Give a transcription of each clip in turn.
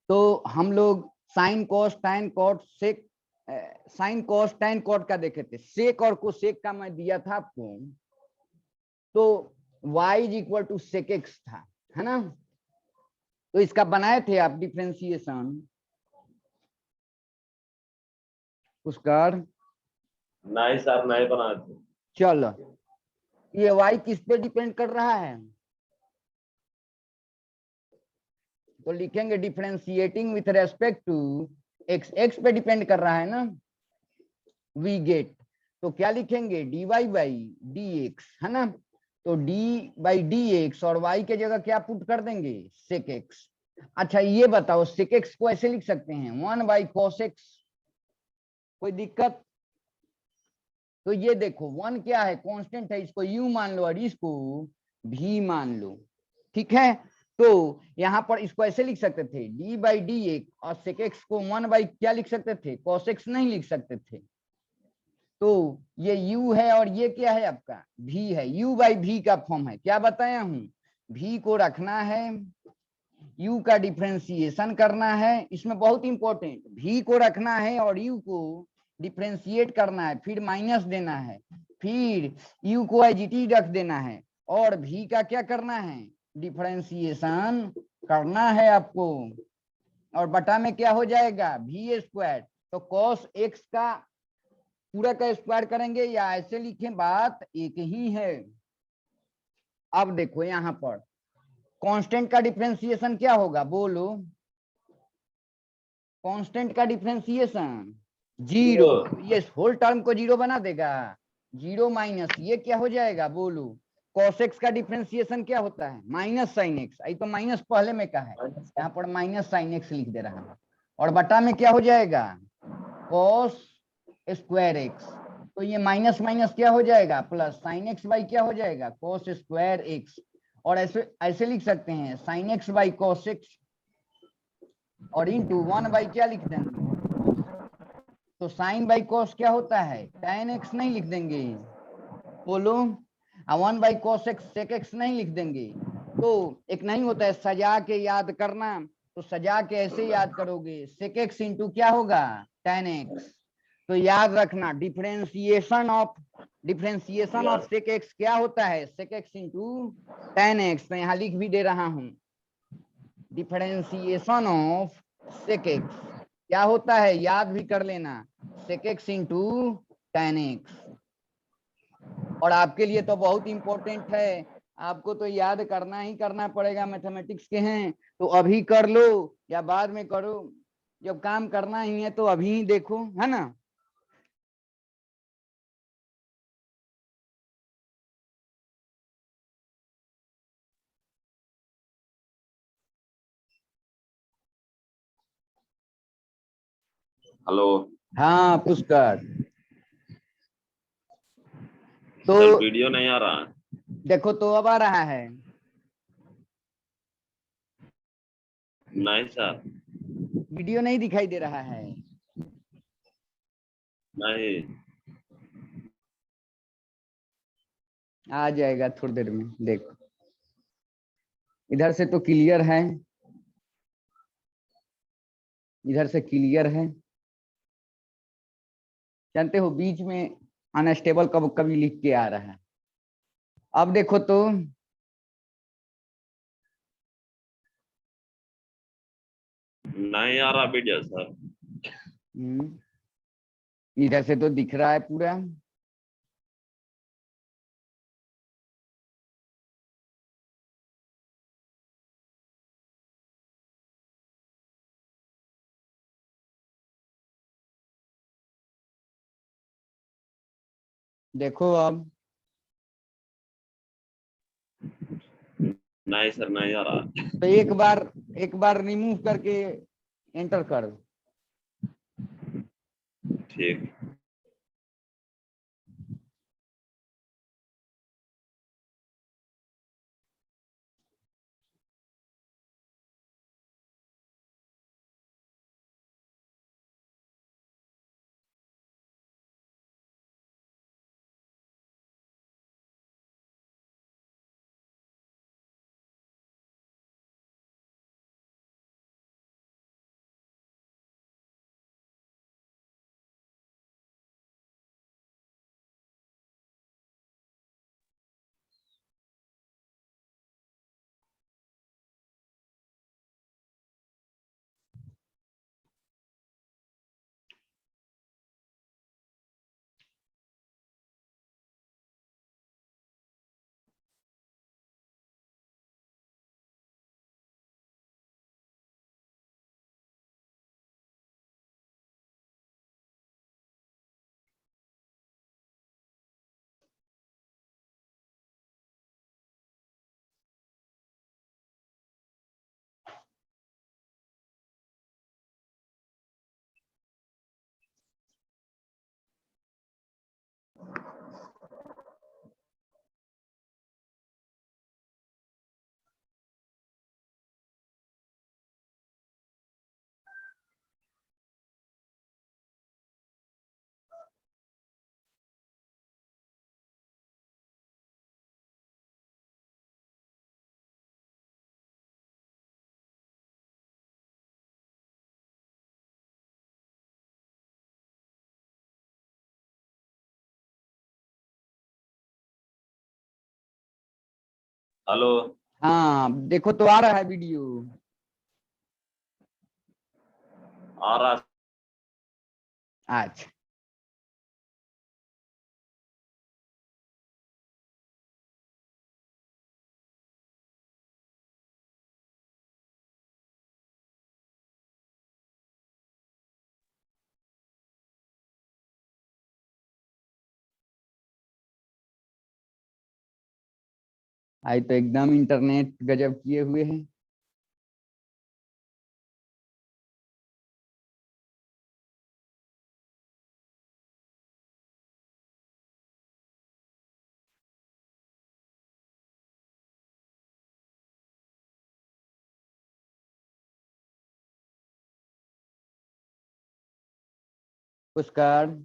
तो हम लोग sine cos tan cot sec, sine cos tan cot का देखे थे, सेक और कोसेक का मैं दिया था आपको, तो y is equal to sec x था, है ना। तो इसका बनाए थे आप डिफ्रेंसिएशन, पुष्कर? नहीं सर, नहीं बनाए थे। चलो, ये y किस पे डिपेंड कर रहा है, तो लिखेंगे differentiating with respect to x, x पे डिपेंड कर रहा है ना, वी गेट, तो क्या लिखेंगे dy बाई dx, है ना। तो d बाई dx और y के जगह क्या पुट कर देंगे, sec x। अच्छा ये बताओ sec x को ऐसे लिख सकते हैं 1 बाई cos x, कोई दिक्कत? तो ये देखो 1 क्या है, कांस्टेंट है, इसको u मान लो और इसको v मान लो, ठीक है। तो यहां पर इसको ऐसे लिख सकते थे d बाई डी एक्स, और sec x को 1 बाई क्या लिख सकते थे, cos x नहीं लिख सकते थे। तो ये u है और ये क्या है आपका v है, u बाई v का फॉर्म है, क्या बताया हूं, v को रखना है, u का डिफरेंशिएशन करना है, इसमें बहुत इंपॉर्टेंट, v को रखना है और u को डिफरेंशिएट करना है, फिर माइनस देना है, फिर u को एज इट इज रख देना है, और v का क्या करना है, डिफरेंशिएशन करना है आपको, और बटा में क्या हो जाएगा v स्क्वायर। तो cos x का पूरा का स्क्वायर करेंगे, या ऐसे लिखें, बात एक ही है। अब देखो यहां पर कांस्टेंट का डिफरेंशिएशन क्या होगा, बोलो, कांस्टेंट का डिफरेंशिएशन जीरो, ये होल टर्म को जीरो बना देगा, जीरो माइनस ये क्या हो जाएगा, बोलो, cos x का डिफरेंशिएशन क्या होता है, माइनस साइन एक्स, आई तो माइनस पहले में का है, यहाँ पर माइनस साइन एक्स लिख दे रहा है, और बटा में क्या हो जाएगा, cos स्क्वायर एक्स, तो ये माइनस माइनस क्या हो जाएगा, प्लस साइन एक्स बाई क्या हो जाएगा, cos स्क्वायर एक्स, और ऐसे ऐसे लिख सकते हैं sign x by cos x, और इंटू 1 बाई क्या लिख देंगे, तो साइन बाई cos क्या होता है, tan एक्स नहीं लिख देंगे, बोलो, 1 by cos x sec x नहीं लिख देंगे। तो एक नहीं होता है सजा के याद करना, तो सजा के ऐसे याद करोगे, sec एक्स इंटू क्या होगा, tan एक्स। तो याद रखना डिफरेंशिएशन ऑफ sec एक्स क्या होता है, sec x into tan x, तो यहाँ लिख भी दे रहा हूं, डिफरेंशिएशन ऑफ sec एक्स क्या होता है, याद भी कर लेना, sec x into tan x. और आपके लिए तो बहुत इंपॉर्टेंट है, आपको तो याद करना ही करना पड़ेगा, मैथमेटिक्स के हैं, तो अभी कर लो या बाद में करो, जब काम करना ही है तो अभी ही देखो, है ना। हेलो। हाँ पुष्कर, तो सर वीडियो नहीं आ रहा है। देखो तो अब आ रहा है, नहीं सर। वीडियो नहीं दिखाई दे रहा है, नहीं। आ जाएगा थोड़ी देर में, देखो इधर से तो क्लियर है, इधर से क्लियर है, जानते हो बीच में अनस्टेबल कब कभी लिख के आ रहा है। अब देखो तो नहीं आ रहा वीडियो सर। इधर से तो दिख रहा है पूरा, देखो अब, नहीं सर, नहीं आ रहा। तो एक बार रिमूव करके एंटर कर दो। ठीक। हेलो। हाँ देखो तो आ रहा है वीडियो। आ रहा। अच्छा आज तो एकदम इंटरनेट गजब किए हुए हैं। पुष्कर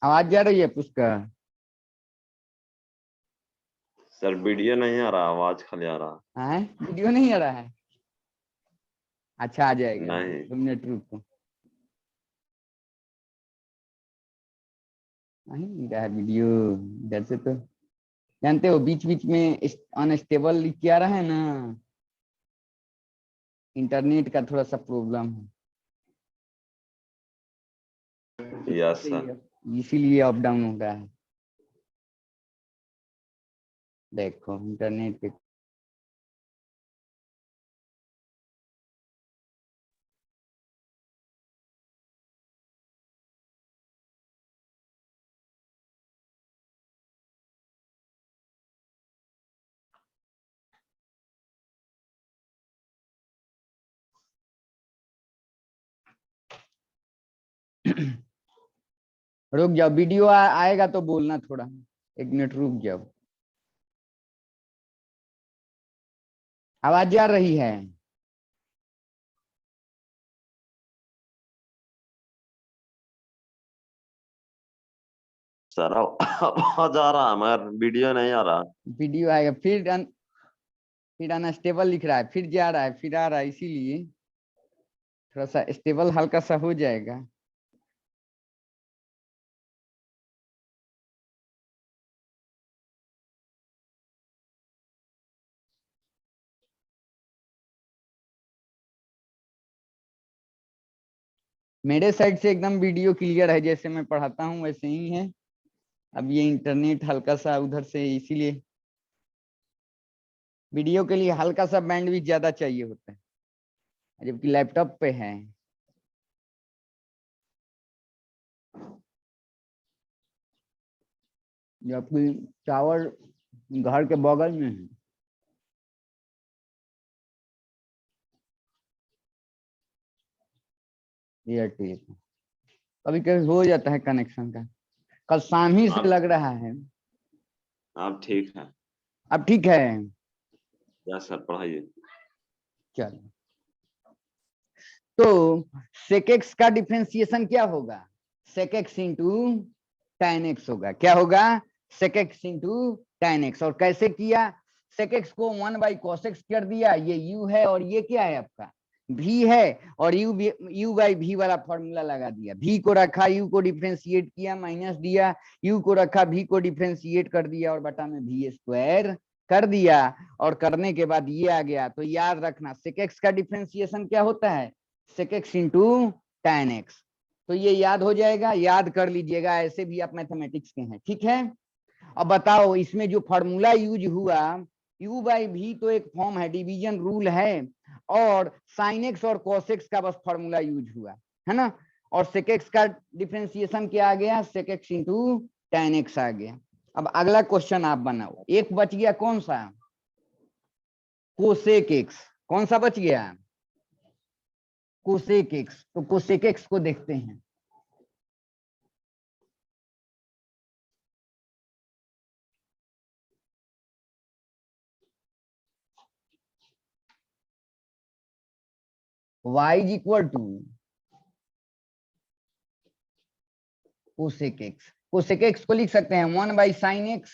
आवाज जा रही है पुष्कर? सर वीडियो नहीं आ रहा, आवाज खाली आ रहा। है वीडियो नहीं आ रहा है? अच्छा आ जाएगा, नहीं। 2 मिनट रुको। नहीं रहा है वीडियो इधर से तो। जानते हो बीच बीच में अनस्टेबल लिख के आ रहा है ना, इंटरनेट का थोड़ा सा प्रॉब्लम यस है, सर। इसीलिए अप डाउन हो रहा है। देखो इंटरनेट पे रुक जाओ, वीडियो आएगा तो बोलना थोड़ा, 1 मिनट रुक जाओ। आवाज जा रही है? सर आवाज आ रहा है मगर वीडियो नहीं आ रहा। वीडियो आएगा फिर अनस्टेबल लिख रहा है, फिर जा रहा है, फिर आ रहा है, इसीलिए थोड़ा सा स्टेबल हल्का सा हो जाएगा। मेरे साइड से एकदम वीडियो क्लियर है, जैसे मैं पढ़ाता हूँ वैसे ही है। अब ये इंटरनेट हल्का सा उधर से, इसीलिए वीडियो के लिए हल्का सा बैंडविड्थ ज्यादा चाहिए होता है, जबकि लैपटॉप पे है। जबकि टावर घर के बगल में है, एयरटेल। कभी कभी हो जाता है कनेक्शन का। कल शाम ही से आप लग रहा है। आप ठीक है। अब ठीक है। यस सर, पढ़ाइए। चलो, तो sec x का डिफरेंशिएशन क्या होगा? sec x into tan x होगा। क्या होगा? sec x into tan x। और कैसे किया? sec x को 1/cos x कर दिया, ये u है, और ये क्या है आपका v है, और u/v वाला फॉर्मूला लगा दिया। v को रखा, u को डिफरेंशिएट किया, माइनस दिया, u को रखा, v को डिफरेंशिएट कर दिया, और बटा में v स्क्वायर कर दिया और करने के बाद ये आ गया, तो याद रखना sec x का डिफरेंशिएशन क्या होता है, sec x into tan x। तो ये याद हो जाएगा, याद कर लीजिएगा, ऐसे भी आप मैथमेटिक्स के हैं, ठीक है। अब बताओ इसमें जो फॉर्मूला यूज हुआ, u बाई v तो एक फॉर्म है, डिवीजन रूल है, और sin x और cos x का बस फॉर्मूला यूज हुआ है ना, और sec x का डिफरेंशिएशन क्या आ गया, sec x into tan x आ गया। अब अगला क्वेश्चन आप बनाओ, एक बच गया कौन सा, कोसेक एक्स, कौन सा बच गया, कोसेक एक्स। तो कोसेक एक्स को देखते हैं। y is equal to cosec x, cosec x को लिख सकते हैं 1 बाई साइन एक्स,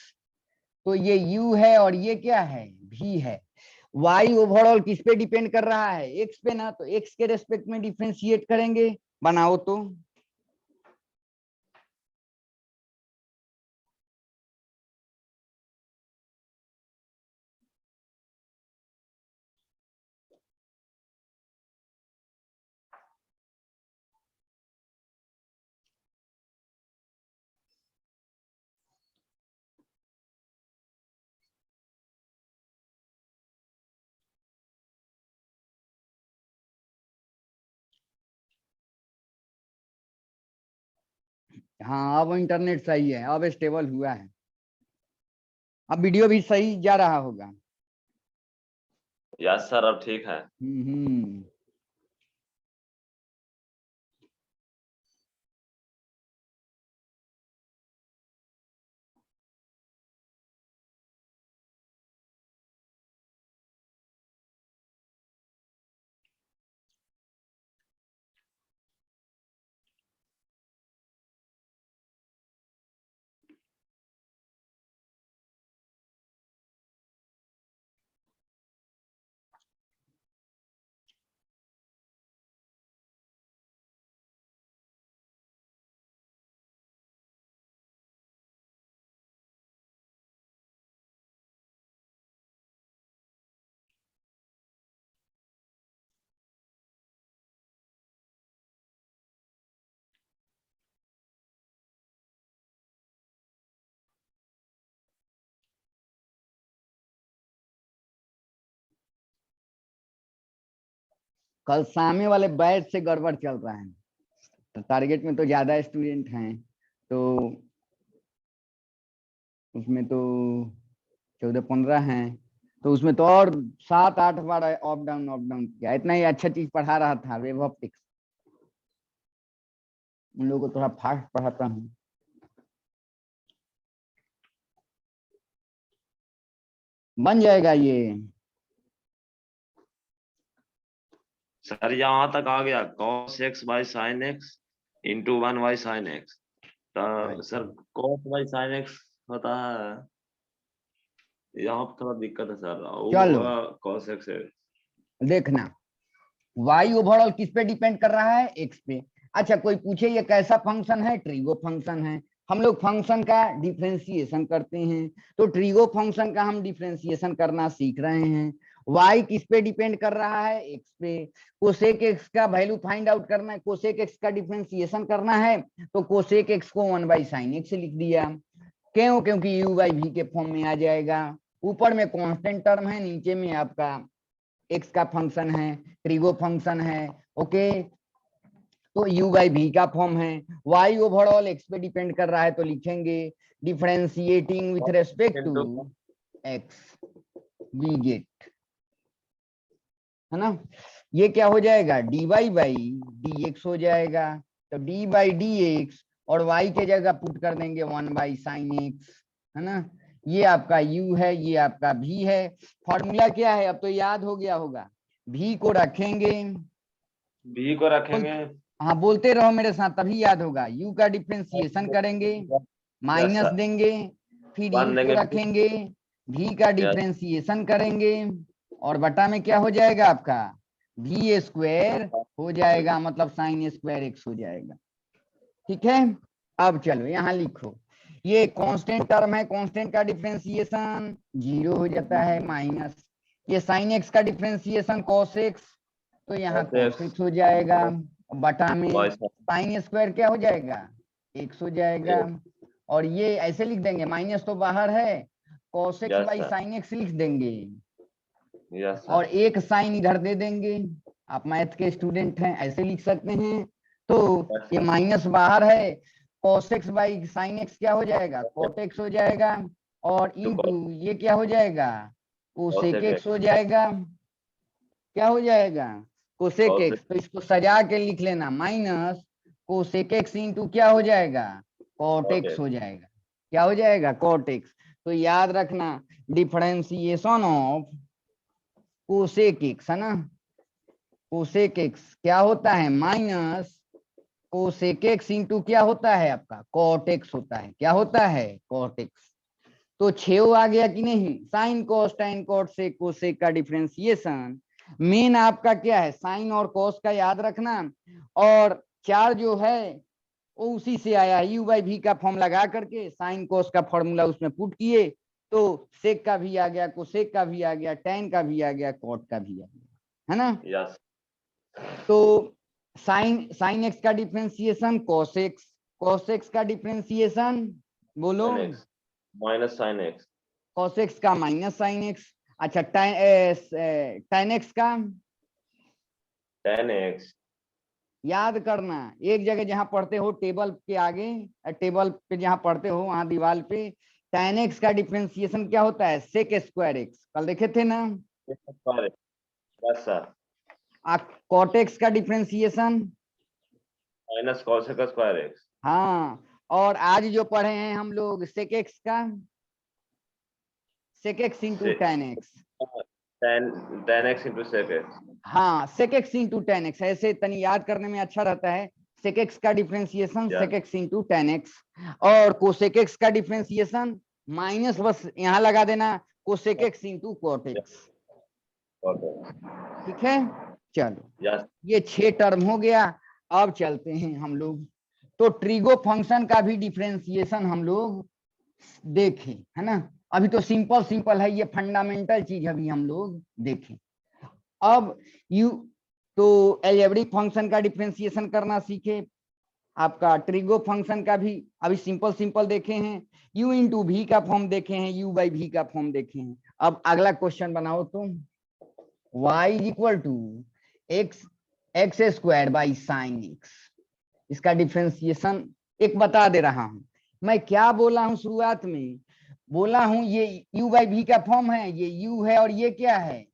तो ये u है और ये क्या है, v है। y ओवरऑल किस पे डिपेंड कर रहा है, x पे ना, तो x के रेस्पेक्ट में डिफरेंशिएट करेंगे, बनाओ तो। हाँ अब इंटरनेट सही है, अब स्टेबल हुआ है, अब वीडियो भी सही जा रहा होगा। यस सर, अब ठीक है। हम्म। कल सामने वाले बैच से गड़बड़ चल रहा है, तो टारगेट में तो ज्यादा स्टूडेंट हैं, तो उसमें तो 14-15 हैं, तो उसमें तो और 7-8 बार अप डाउन किया, इतना ही अच्छा चीज पढ़ा रहा था वेब ऑप्टिक्स, उन लोगों को थोड़ा फास्ट पढ़ाता हूँ। बन जाएगा ये। सर यहाँ तक आ गया cos x by sine x into 1 by sine x। तो sir cos by sine x होता है, यहाँ पे थोड़ा दिक्कत है सर, वो चलो होगा cos x है। देखना, y ओवरऑल किस पे डिपेंड कर रहा है, x पे। अच्छा कोई पूछे ये कैसा फंक्शन है, ट्रिगो फंक्शन है। हम लोग फंक्शन का डिफरेंशिएशन करते हैं, तो ट्रिगो फंक्शन का हम डिफरेंशिएशन करना सीख रहे हैं। y किस पे डिपेंड कर रहा है, x पे। कोसेक x का वैल्यू फाइंड आउट करना है, कोसेक x का डिफरेंशिएशन करना है, तो कोसेक x को 1 बाई साइन x लिख दिया। क्यों, क्योंकि u बाई v के फॉर्म में आ जाएगा। ऊपर में कांस्टेंट टर्म है, नीचे में आपका x का फंक्शन है, ट्रिगो फंक्शन है, ओके। तो u बाई v का फॉर्म है, y ओवरऑल x पे डिपेंड कर रहा है, तो लिखेंगे differentiating with respect to x we get, है ना। ये क्या हो जाएगा, dy बाई dx हो जाएगा, तो d बाई dx और y के जगह पुट कर देंगे 1 बाई साइन x, है ना। ये आपका u है, ये आपका v है। फॉर्मूला क्या है, अब तो याद हो गया होगा, v को रखेंगे, b को रखेंगे, हाँ बोलते रहो मेरे साथ तभी याद होगा, u का डिफरेंशिएशन करेंगे, माइनस सर देंगे, फिर 1 इनटू देंगे, रखेंगे, v का डिफरेंशिएशन करेंगे, और बटा में क्या हो जाएगा आपका v स्क्वायर हो जाएगा, मतलब साइन स्क्वायर x हो जाएगा, ठीक है। अब चलो यहाँ लिखो, ये कांस्टेंट टर्म है, कांस्टेंट का डिफरेंशिएशन 0 हो जाता है माइनस, ये साइन एक्स का डिफरेंशिएशन cos x, तो यहाँ cos x हो जाएगा, बटा में बाई साइन स्क्वायर क्या हो जाएगा, x हो जाएगा, और ये ऐसे लिख देंगे, माइनस तो बाहर है, cos x Yes, by sir. Sine x लिख देंगे, यस और सर एक साइन इधर दे देंगे, आप मैथ के स्टूडेंट हैं ऐसे लिख सकते हैं, तो Yes, ये sir. माइनस बाहर है, cos x by sine x क्या हो जाएगा, cot x हो जाएगा, और इनटू ये क्या हो जाएगा, cosec x हो जाएगा, क्या हो जाएगा, cosec x, तो इसको सजा के लिख लेना, माइनस cosec x इंटू क्या हो जाएगा, cot x हो जाएगा, क्या हो जाएगा, cot x। तो याद रखना डिफरेंशिएशन ऑफ cosec x है ना, cosec x क्या होता है, माइनस cosec x इंटू क्या होता है आपका, cot x होता है, क्या होता है, cot x। तो 6 आ गया कि नहीं, साइन cos tan cot से cosec का डिफरेंशिएशन, मेन आपका क्या है, साइन और cos का याद रखना, और 4 जो है वो उसी से आया, u बाई v का फॉर्म लगा करके साइन cos का फॉर्मूला उसमें पुट किए, तो sec का भी आ गया, cosec का भी आ गया, tan का भी आ गया, cot का भी आ गया, है ना। यस तो साइन एक्स का डिफरेंशिएशन cos x का डिफरेंशिएशन बोलो, sine x minus sine x cos x का माइनस साइन एक्स, अच्छा tan x का टेन एक्स याद करना, एक जगह जहां पढ़ते हो टेबल के आगे, टेबल पे जहां पढ़ते हो वहां दीवार पे tan x का डिफरेंशिएशन क्या होता है, sec स्क्वायर x, कल देखे थे ना। यस सर cot x का differentiation, minus cosec square x हाँ, और आज जो पढ़े हैं हम लोग sec x का, sec x into tan x, tan tan x into sec x हाँ sec x into tan x, ऐसे तनी याद करने में अच्छा रहता है, sec x का differentiation Yeah. sec x into tan x, और cosec x का डिफरेंशिएशन माइनस बस यहाँ लगा देना cosec x into cot x, ठीक है। चलो यस ये 6 टर्म हो गया, अब चलते हैं हम लोग, तो ट्रिगो फंक्शन का भी डिफरेंशिएशन हम लोग देखें, है ना, अभी तो सिंपल सिंपल है, ये फंडामेंटल चीज अभी हम लोग देखें। अब यू तो एलजेब्रिक फंक्शन का डिफरेंशिएशन करना सीखे, आपका ट्रिगो फंक्शन का भी अभी सिंपल सिंपल देखे हैं, u इंटू भी का फॉर्म देखे हैं, u बाई भी का फॉर्म देखे हैं। अब अगला क्वेश्चन बनाओ तुम, y is equal to x square by sine x, इसका डिफरेंशिएशन एक बता दे रहा हूं, मैं क्या बोला हूं शुरुआत में, बोला हूं ये u बाई भी का फॉर्म है, ये u है और ये क्या है।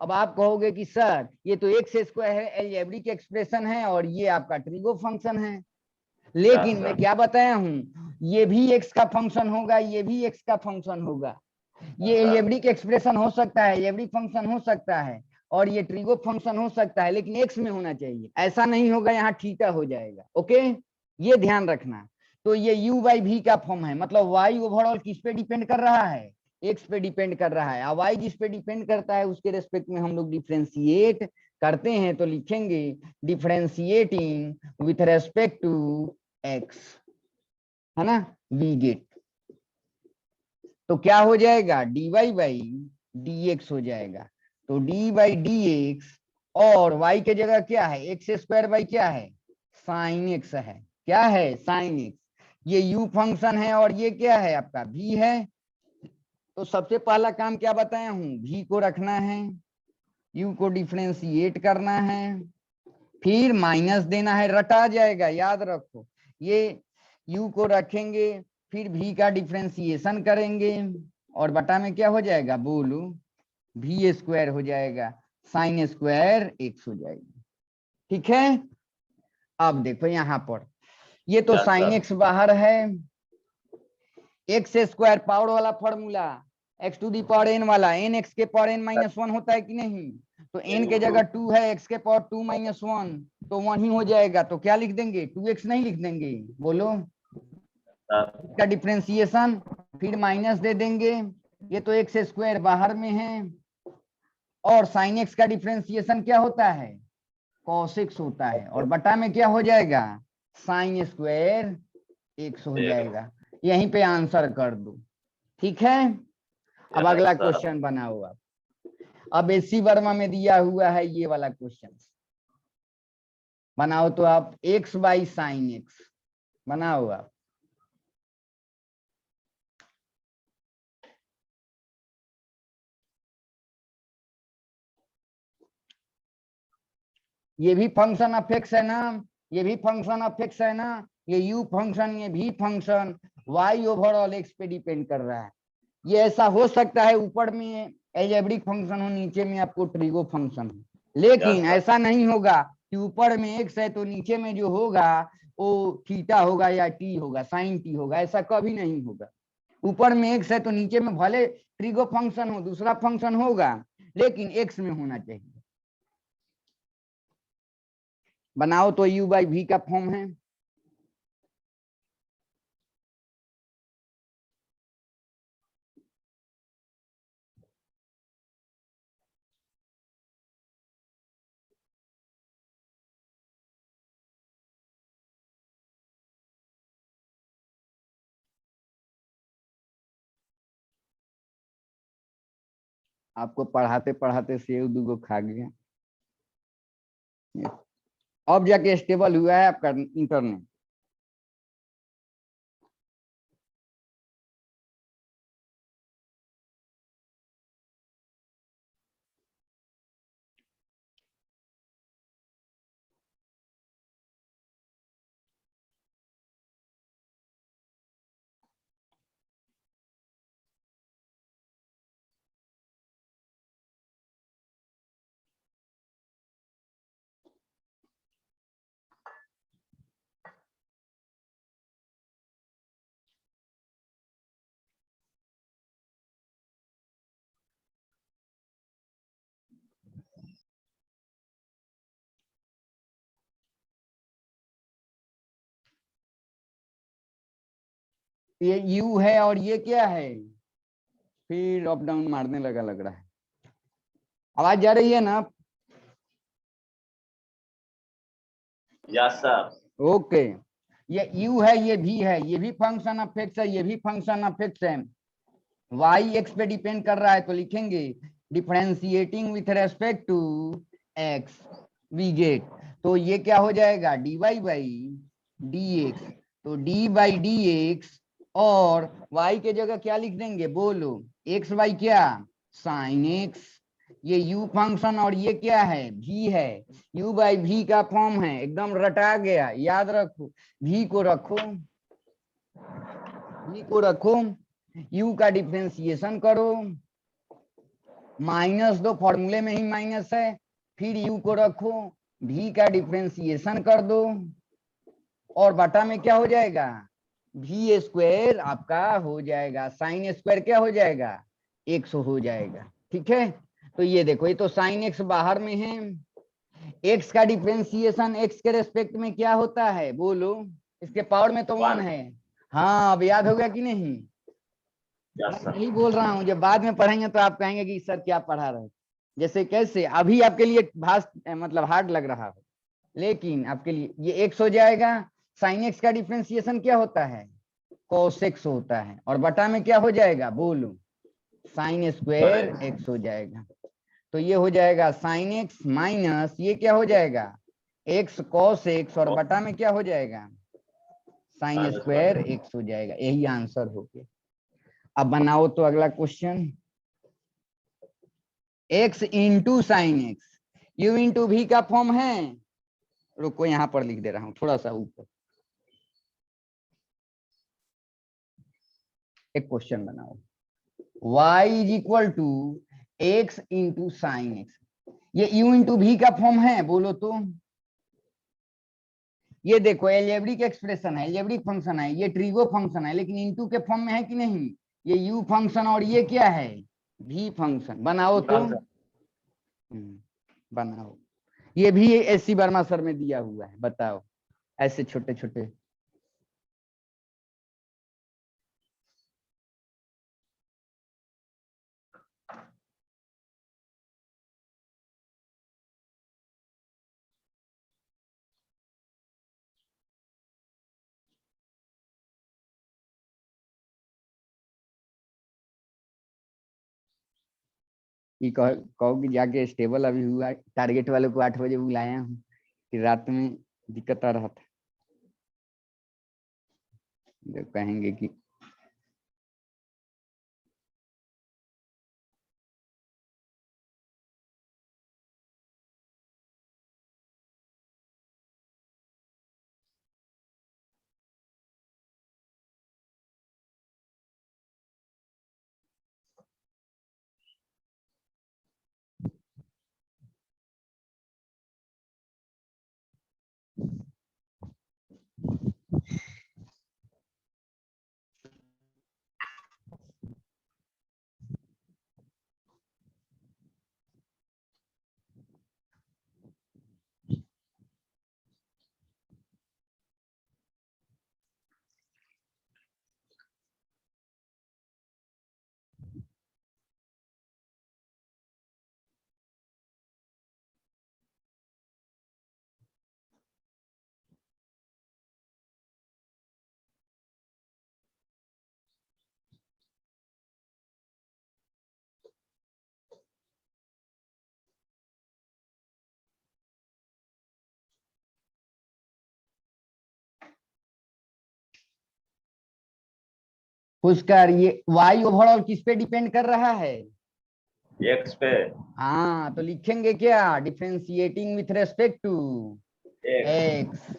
अब आप कहोगे कि सर ये तो एक्स स्क्वायर है, एलजेब्रिक एक्सप्रेशन है, और ये आपका ट्रिगो फंक्शन है, लेकिन मैं क्या बताया हूं, ये भी एक्स का फंक्शन होगा, ये भी एक्स का फंक्शन होगा, ये एलजेब्रिक एक्सप्रेशन हो सकता है, एलजेब्रिक फंक्शन हो सकता है, और ये ट्रिगो फंक्शन हो सकता है, लेकिन एक्स में होना चाहिए, ऐसा नहीं होगा यहाँ थीटा हो जाएगा, ओके, ये ध्यान रखना। तो ये u बाई भी का फॉर्म है, मतलब y ओवरऑल किस पे डिपेंड कर रहा है, x पे डिपेंड कर रहा है, अब y जिस पे डिपेंड करता है उसके रेस्पेक्ट में हम लोग डिफरेंशिएट करते हैं, तो लिखेंगे differentiating with respect to x, है ना, वी गेट, तो क्या हो जाएगा, dy बाई dx हो जाएगा, तो d बाई dx, और y के जगह क्या है, एक्स स्क्वायर बाई क्या है, साइन एक्स है, क्या है, साइन एक्स, ये u फंक्शन है और ये क्या है आपका v है, तो सबसे पहला काम क्या बताया हूं, v को रखना है, u को डिफरेंशिएट करना है, फिर माइनस देना है, रटा जाएगा याद रखो, ये u को रखेंगे, फिर v का डिफरेंशिएशन करेंगे, और बटा में क्या हो जाएगा, बोलो v स्क्वायर हो जाएगा, साइन स्क्वायर x हो जाएगी, ठीक है। अब देखो यहाँ पर ये तो साइन एक्स बाहर है, एक्स स्क्वायर पावर वाला formula, x to the power n वाला, एन एक्स के पावर एन माइनस वन होता है कि नहीं, तो एन के जगह 2 है, एक्स के पावर 2 माइनस 1, तो 1 ही हो जाएगा, तो क्या लिख देंगे, 2x नहीं लिख देंगे, बोलो इसका डिफरेंशिएशन, फिर माइनस दे देंगे, ये तो एक्स स्क्वायर बाहर में है, और साइन एक्स का डिफरेंशिएशन क्या होता है, cos x होता है, और बटा में क्या हो जाएगा, साइन स्क्वायर x हो जाएगा, यहीं पे आंसर कर दो, ठीक है। अब Yes, अगला sir. क्वेश्चन बनाओ आप। अब एसी वर्मा में दिया हुआ है ये वाला क्वेश्चन, बनाओ तो आप एक्स बाई साइन एक्स बनाओ आप। ये भी फंक्शन ऑफ एक्स है ना, ये भी फंक्शन ऑफ एक्स है ना, ये यू फंक्शन, ये भी फंक्शन वाई ओवरऑल एक्स पे डिपेंड कर रहा है। ये ऐसा हो सकता है ऊपर में एल्जेब्रिक फंक्शन हो, नीचे में आपको ट्रिगो फंक्शन हो, लेकिन Yes, sir. ऐसा नहीं होगा कि ऊपर में एक्स है तो नीचे में जो होगा वो थीटा होगा या टी होगा, साइन टी होगा, ऐसा कभी नहीं होगा। ऊपर में एक्स है तो नीचे में भले ट्रिगो फंक्शन हो, दूसरा फंक्शन होगा, लेकिन एक्स में होना चाहिए। बनाओ तो u बाई वी का फॉर्म है। आपको पढ़ाते पढ़ाते सेव दूगो खा गया, अब जाके स्टेबल हुआ है आपका इंटरनेट। ये u है और ये क्या है, फिर अप डाउन मारने लगा लग रहा है। आवाज जा रही है ना? Yes, sir. ओके, ये u है, ये भी है, ये भी फंक्शन ऑफ एक्स है, ये भी फंक्शन ऑफ एक्स है, y x पे डिपेंड कर रहा है, तो लिखेंगे differentiating with respect to x we get, तो ये क्या हो जाएगा dy बाई dx, तो d बाई dx, और y के जगह क्या लिख देंगे बोलो, x बाई क्या साइन x, ये u फंक्शन और ये क्या है v है, u बाई v का फॉर्म है, एकदम रटा गया, याद रखो, v को रखो, v को रखो, u का डिफरेंशिएशन करो, माइनस दो, फॉर्मूले में ही माइनस है, फिर u को रखो, v का डिफरेंशिएशन कर दो, और बटा में क्या हो जाएगा v स्क्वायर आपका हो जाएगा, साइन स्क्वायर क्या हो जाएगा 100 हो जाएगा, ठीक है। तो ये देखो, ये तो साइन x बाहर में है, x का डिफरेंशिएशन x के रेस्पेक्ट में क्या होता है बोलो, इसके पावर में तो 1 है। हाँ, अब याद हो गया कि नहीं? Yes, sir. यही बोल रहा हूँ, जब बाद में पढ़ेंगे तो आप कहेंगे कि सर क्या पढ़ा रहे, जैसे कैसे अभी आपके लिए मतलब हार्ड लग रहा हो, लेकिन आपके लिए ये x हो जाएगा, साइन x का डिफरेंशिएशन क्या होता है cos x होता है, और बटा में क्या हो जाएगा बोलो साइन स्क्वायर x हो जाएगा, तो ये हो जाएगा साइन x माइनस ये क्या हो जाएगा x cos x, और बटा में क्या हो जाएगा साइन स्क्वायर x हो जाएगा, यही आंसर हो गया। अब बनाओ तो अगला question, x into sine x, you into v का फॉर्म है, रुको यहां पर लिख दे रहा हूं थोड़ा सा ऊपर, एक क्वेश्चन बनाओ, y is equal to x into sine x, ये u इंटू भी का फॉर्म है बोलो तो, ये देखो एल्जेब्रिक एक्सप्रेशन है, एल्जेब्रिक फंक्शन है, ये ट्रिगो फंक्शन है, लेकिन इंटू के फॉर्म में है कि नहीं, ये u फंक्शन और ये क्या है v फंक्शन, बनाओ तो बनाओ, ये भी एससी वर्मा सर में दिया हुआ है, बताओ ऐसे छोटे छोटे ये कहो कि जाके स्टेबल अभी हुआ, टारगेट वाले को 8 बजे बुलाया हूँ कि रात में दिक्कत आ रहा था, तो कहेंगे कि पुष्कर ये वाई ओवरऑल किस पे डिपेंड कर रहा है? एक्स पे। हाँ, तो लिखेंगे क्या, differentiating with respect to x. X.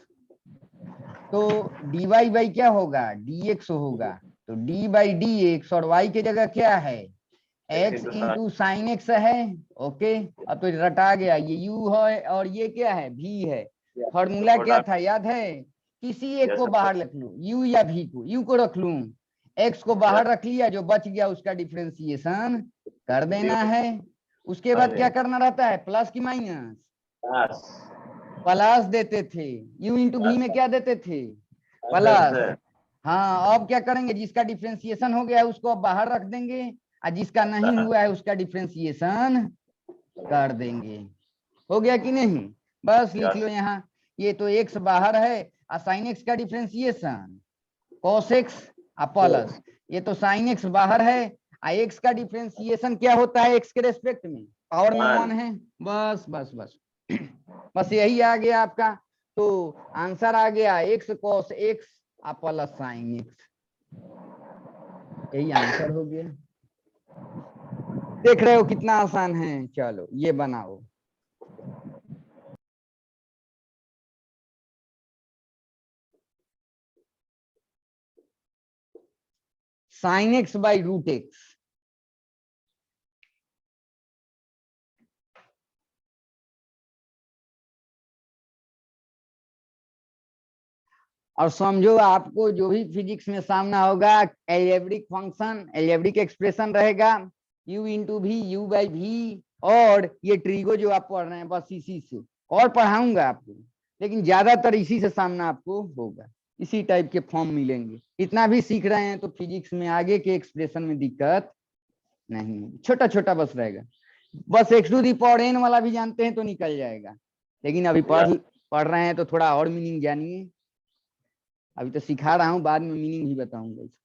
तो डी वाई बाई क्या होगा, डी एक्स होगा। तो डी बाई डी एक्स, और वाई की जगह क्या है, x x into into sine x है। ओके, अब तो रटा गया, ये यू है और ये क्या है, भी है। फॉर्मूला क्या था याद है, किसी एक को बाहर रख लूं, यू या भी को, यू को रख लूं, एक्स को बाहर रख लिया, जो बच गया उसका डिफरेंशिएशन कर देना है। उसके बाद क्या करना रहता है, प्लस की माइनस, प्लस। प्लस देते थे, यू इंटू भी में क्या देते थे, प्लस। हाँ, अब क्या करेंगे, जिसका डिफरेंशिएशन हो गया है उसको अब बाहर रख देंगे, और जिसका नहीं हुआ है उसका डिफरेंशिएशन कर देंगे। हो गया कि नहीं, बस लिख लो यहाँ, ये तो एक्स बाहर है, और साइन एक्स का डिफरेंशिएशन कॉस एक्स प्लस, ये तो साइन एक्स बाहर है, और एक्स का डिफरेंशिएशन क्या होता है एक्स के रेस्पेक्ट में, पावर में 1 है। बस बस बस बस यही आ गया आपका। तो आंसर आ गया x cos x plus sine x, यही आंसर हो गया। देख रहे हो कितना आसान है, चलो ये बनाओ। Sine x by root x, और समझो आपको जो भी फिजिक्स में सामना होगा, एल्जेब्रिक फंक्शन, एल्जेब्रिक एक्सप्रेशन रहेगा, u into v, u by v, और ये ट्रिगो जो आप पढ़ रहे हैं, बस इसी से, और पढ़ाऊंगा आपको, लेकिन ज्यादातर इसी से सामना आपको होगा, इसी टाइप के फॉर्म मिलेंगे। इतना भी सीख रहे हैं तो फिजिक्स में आगे के एक्सप्रेशन में दिक्कत नहीं, छोटा छोटा बस रहेगा। बस x to the power n वाला भी जानते हैं तो निकल जाएगा, लेकिन अभी पढ़ रहे हैं तो थोड़ा और मीनिंग जानिए। अभी तो सिखा रहा हूँ, बाद में मीनिंग भी बताऊंगा इसका।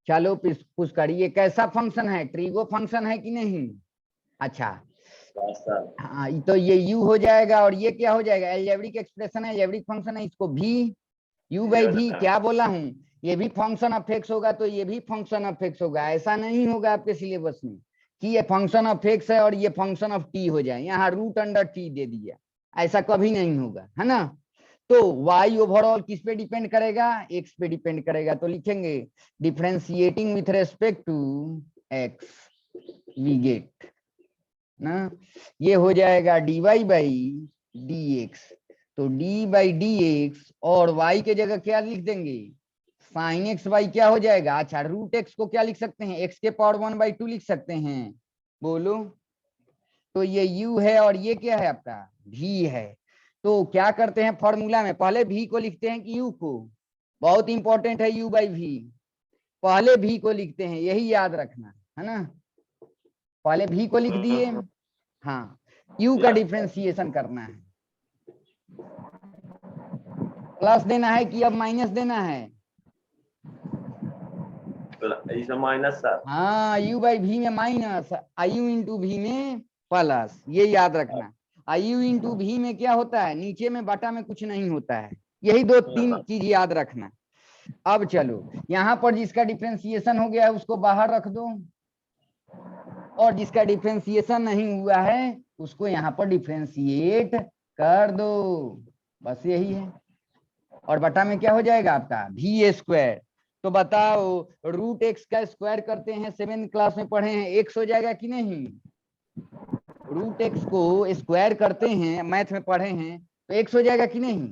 चलो पुष्कर, ये कैसा फंक्शन है, ट्रिगो फंक्शन है कि नहीं? अच्छा, यस सर। हाँ, तो ये u हो जाएगा और ये क्या हो जाएगा, एल्जेब्रिक एक्सप्रेशन है, एल्जेब्रिक फंक्शन है, इसको v u बाई v क्या बोला हूँ, ये भी फंक्शन ऑफ एक्स होगा तो ये भी फंक्शन ऑफ एक्स होगा। ऐसा नहीं होगा आपके सिलेबस में कि ये फंक्शन ऑफ एक्स है और ये फंक्शन ऑफ टी हो जाए, यहाँ रूट अंडर टी दे दिया, ऐसा कभी नहीं होगा, है ना। तो y ओवरऑल किस पे डिपेंड करेगा, x पे डिपेंड करेगा। तो लिखेंगे differentiating with respect to x we get ना, ये हो जाएगा dy बाई dx। तो d बाई dx और y के जगह क्या लिख देंगे, साइन एक्स बाई क्या हो जाएगा, अच्छा रूट एक्स को क्या लिख सकते हैं, x के पावर 1/2 लिख सकते हैं, बोलो। तो ये u है और ये क्या है आपका v है। तो क्या करते हैं फॉर्मूला में, पहले v को लिखते हैं कि u को, बहुत इंपॉर्टेंट है u बाई v, पहले v को लिखते हैं, यही याद रखना है ना, पहले v को लिख दिए, हाँ u का डिफरेंशिएशन करना है, प्लस देना है कि अब माइनस देना है, इस माइनस सर। हाँ u बाई v में माइनस, u इंटू v में प्लस, ये याद रखना। u इंटू v में क्या होता है, नीचे में बटा में कुछ नहीं होता है, यही दो तीन चीज याद रखना। अब चलो यहाँ पर जिसका डिफरेंशिएशन हो गया है उसको बाहर रख दो, और जिसका डिफरेंशिएशन नहीं हुआ है उसको यहाँ पर डिफरेंशिएट कर दो, बस यही है। और बटा में क्या हो जाएगा आपका v स्क्वायर। तो बताओ रूट एक्स का स्क्वायर करते हैं, 7th क्लास में पढ़े हैं, एक्स हो जाएगा कि नहीं, रूट एक्स को स्क्वायर करते हैं मैथ में पढ़े हैं तो एक्स हो जाएगा कि नहीं।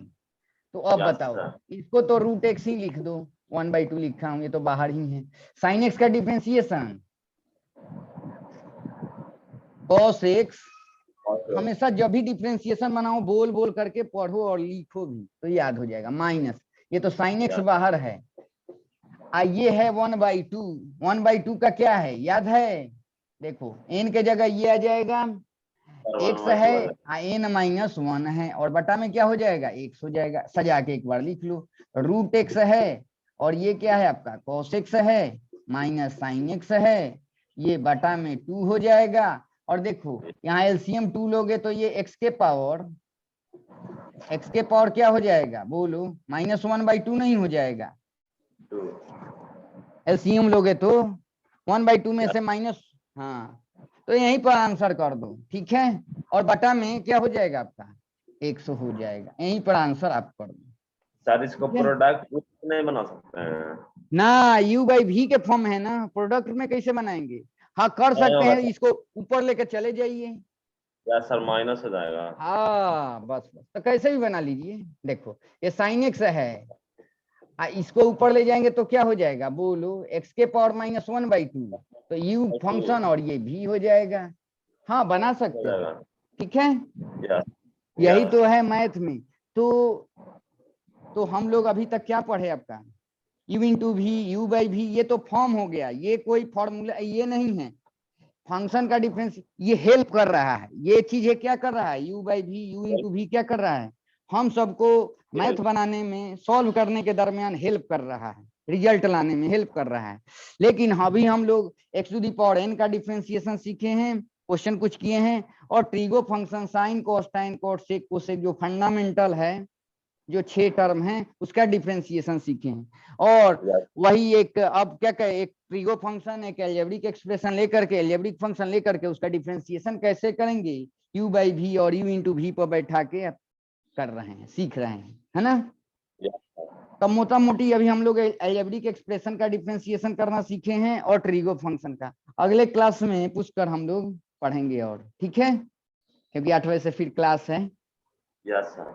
तो अब बताओ इसको तो रूट एक्स ही लिख दो, 1/2 लिखा हूं, ये तो बाहर ही है। साइन एक्स का डिफरेंशिएशन कॉस एक्स, हमेशा जब भी डिफरेंशिएशन बनाओ बोल बोल करके पढ़ो और लिखो भी तो याद हो जाएगा, माइनस, ये तो साइन एक्स बाहर है, ये है 1/2, 1/2 का क्या है याद है, देखो n के जगह ये आ जाएगा, x है n माइनस 1 है, और बटा में क्या हो जाएगा x हो जाएगा, सजा के एक बार लिख लो, रूट एक्स है और ये क्या है आपका cos x है माइनस साइन x है, ये बटा में 2 हो जाएगा। और देखो यहाँ एलसीएम 2 लोगे तो ये x के पावर क्या हो जाएगा बोलो, -1/2 नहीं हो जाएगा, एलसीएम लोगे तो 1/2 में से माइनस, हाँ तो यहीं पर आंसर कर दो, ठीक है। और बटा में क्या हो जाएगा आपका 100 हो जाएगा, यहीं पर आंसर आप कर दो। सर इसको प्रोडक्ट नहीं बना सकते हैं ना, u बाई v के फॉर्म है ना, प्रोडक्ट में कैसे बनाएंगे, हाँ कर सकते हैं, इसको ऊपर लेके चले जाइए, या सर माइनस हो जाएगा, हाँ बस बस, तो कैसे भी बना लीजिए। देखो ये साइन एक्स है, इसको ऊपर ले जाएंगे तो क्या हो जाएगा बोलो, x के पावर -1/2, तो u फंक्शन और ये v हो जाएगा, हाँ बना सकते हैं, ठीक है। यही तो है मैथ में। तो हम लोग अभी तक क्या पढ़े आपका, u into v, u by v, ये तो फॉर्म हो गया, ये कोई फॉर्मूला ये नहीं है, फंक्शन का डिफरेंस ये हेल्प कर रहा है, ये चीज है क्या कर रहा है, u by v, u into v क्या कर रहा है, हम सबको मैथ बनाने में सॉल्व करने के दरमियान हेल्प कर रहा है, रिजल्ट लाने में हेल्प कर रहा है। लेकिन अभी हम लोग x to the power n का डिफरेंशिएशन सीखे हैं, क्वेश्चन कुछ किए हैं, और ट्रिगो फंक्शन साइन कोस टाइन कोस सेक कोसेक जो फंडामेंटल है, जो 6 टर्म है उसका डिफरेंशिएशन सीखे हैं। और वही एक अब क्या कहे, एक ट्रिगो फंक्शन एक एल्जेब्रिक एक्सप्रेशन लेकर के, एल्जेब्रिक फंक्शन लेकर के उसका डिफरेंशिएशन कैसे करेंगे, u बाई v और u इंटू v पर बैठा के कर रहे हैं, सीख रहे हैं, है ना। तब मोटा मोटी अभी हम लोग एल्जेब्रिक एक्सप्रेशन का डिफरेंशिएशन करना सीखे हैं और ट्रिगो फंक्शन का, अगले क्लास में पूछकर हम लोग पढ़ेंगे और, ठीक है, क्योंकि 8 बजे से फिर क्लास है। Yes sir.